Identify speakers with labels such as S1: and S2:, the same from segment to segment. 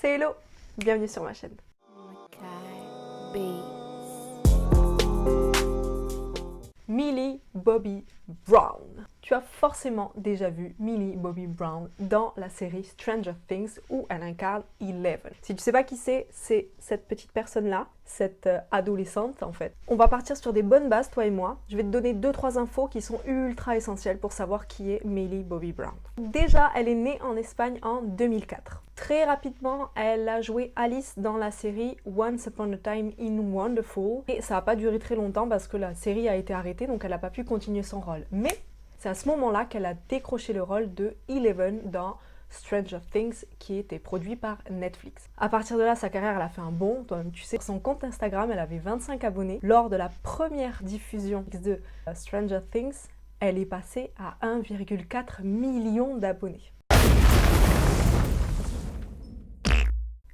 S1: C'est hello, bienvenue sur ma chaîne. Millie Bobby Brown. Tu as forcément déjà vu Millie Bobby Brown dans la série Stranger Things où elle incarne Eleven. Si tu sais pas qui c'est cette petite personne-là, cette adolescente en fait. On va partir sur des bonnes bases, toi et moi. Je vais te donner 2-3 infos qui sont ultra essentielles pour savoir qui est Millie Bobby Brown. Déjà, elle est née en Espagne en 2004. Très rapidement, elle a joué Alice dans la série Once Upon a Time in Wonderful. Et ça n'a pas duré très longtemps parce que la série a été arrêtée, donc elle n'a pas pu continuer son rôle. Mais c'est à ce moment-là qu'elle a décroché le rôle de Eleven dans Stranger Things qui était produit par Netflix. À partir de là, sa carrière elle a fait un bond. Toi-même, tu sais, sur son compte Instagram, elle avait 25 abonnés. Lors de la première diffusion de Stranger Things, elle est passée à 1,4 million d'abonnés.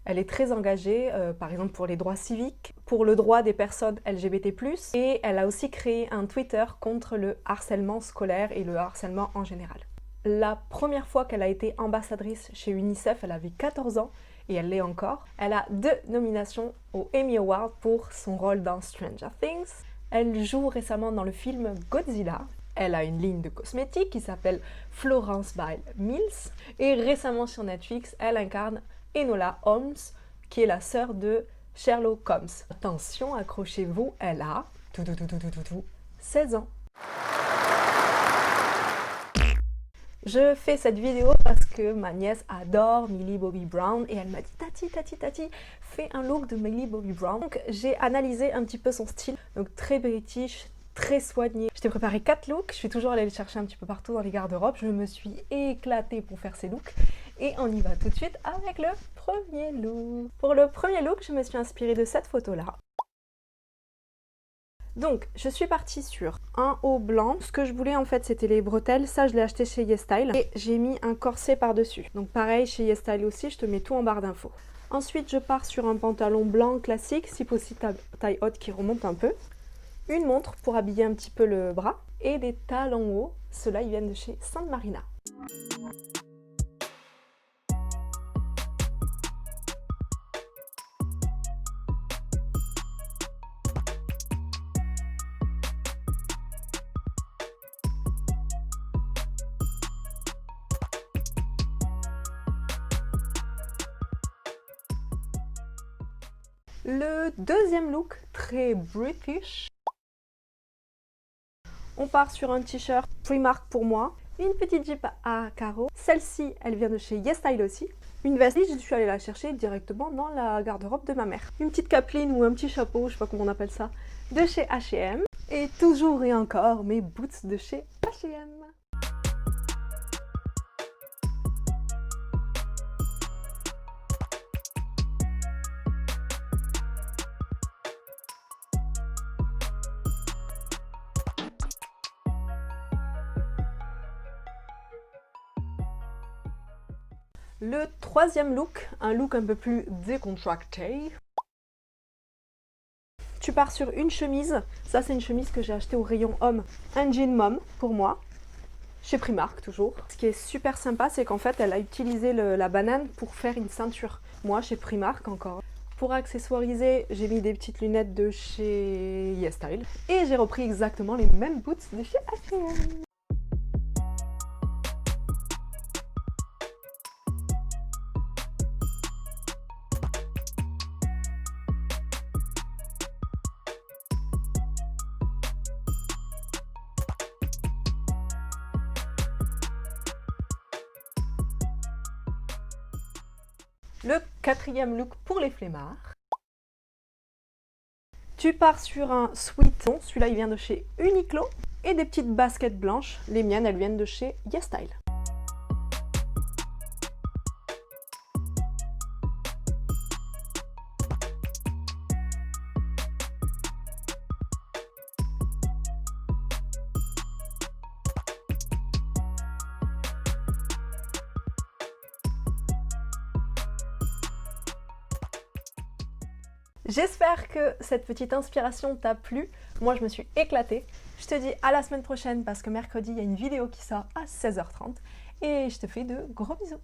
S1: Elle est très engagée, par exemple pour les droits civiques, pour le droit des personnes LGBT+, et elle a aussi créé un Twitter contre le harcèlement scolaire et le harcèlement en général. La première fois qu'elle a été ambassadrice chez UNICEF, elle avait 14 ans, et elle l'est encore. Elle a 2 nominations aux Emmy Awards pour son rôle dans Stranger Things. Elle joue récemment dans le film Godzilla. Elle a une ligne de cosmétiques qui s'appelle Florence by Mills, et récemment sur Netflix, elle incarne Enola Holmes, qui est la sœur de Sherlock Holmes. Attention, accrochez-vous, elle a 16 ans. Je fais cette vidéo parce que ma nièce adore Millie Bobby Brown et elle m'a dit Tati, fais un look de Millie Bobby Brown. Donc j'ai analysé un petit peu son style, donc très british, très soigné. Je t'ai préparé 4 looks, je suis toujours allée les chercher un petit peu partout dans les garde-robes. Je me suis éclatée pour faire ces looks. Et on y va tout de suite avec le premier look. Pour le premier look, je me suis inspirée de cette photo-là. Donc, je suis partie sur un haut blanc. Ce que je voulais en fait, c'était les bretelles. Ça, je l'ai acheté chez YesStyle. Et j'ai mis un corset par-dessus. Donc pareil, chez YesStyle aussi, je te mets tout en barre d'infos. Ensuite, je pars sur un pantalon blanc classique, si possible taille haute qui remonte un peu. Une montre pour habiller un petit peu le bras. Et des talons hauts. Ceux-là, ils viennent de chez Sainte Marina. Le deuxième look, très british. On part sur un t-shirt Primark pour moi, une petite jupe à carreaux. Celle-ci, elle vient de chez YesStyle aussi. Une veste, je suis allée la chercher directement dans la garde-robe de ma mère. Une petite capeline ou un petit chapeau, je sais pas comment on appelle ça, de chez H&M. Et toujours et encore mes boots de chez H&M. Le troisième look, un look un peu plus décontracté. Tu pars sur une chemise, ça c'est une chemise que j'ai achetée au rayon homme, un jean mom pour moi, chez Primark toujours. Ce qui est super sympa, c'est qu'en fait elle a utilisé la banane pour faire une ceinture. Moi chez Primark encore. Pour accessoiriser, j'ai mis des petites lunettes de chez YesStyle et j'ai repris exactement les mêmes boots de chez H&M. Le quatrième look pour les flemmards. Tu pars sur un sweat, celui-là il vient de chez Uniqlo, et des petites baskets blanches, les miennes elles viennent de chez YesStyle. J'espère que cette petite inspiration t'a plu. Moi, je me suis éclatée. Je te dis à la semaine prochaine parce que mercredi, il y a une vidéo qui sort à 16h30. Et je te fais de gros bisous.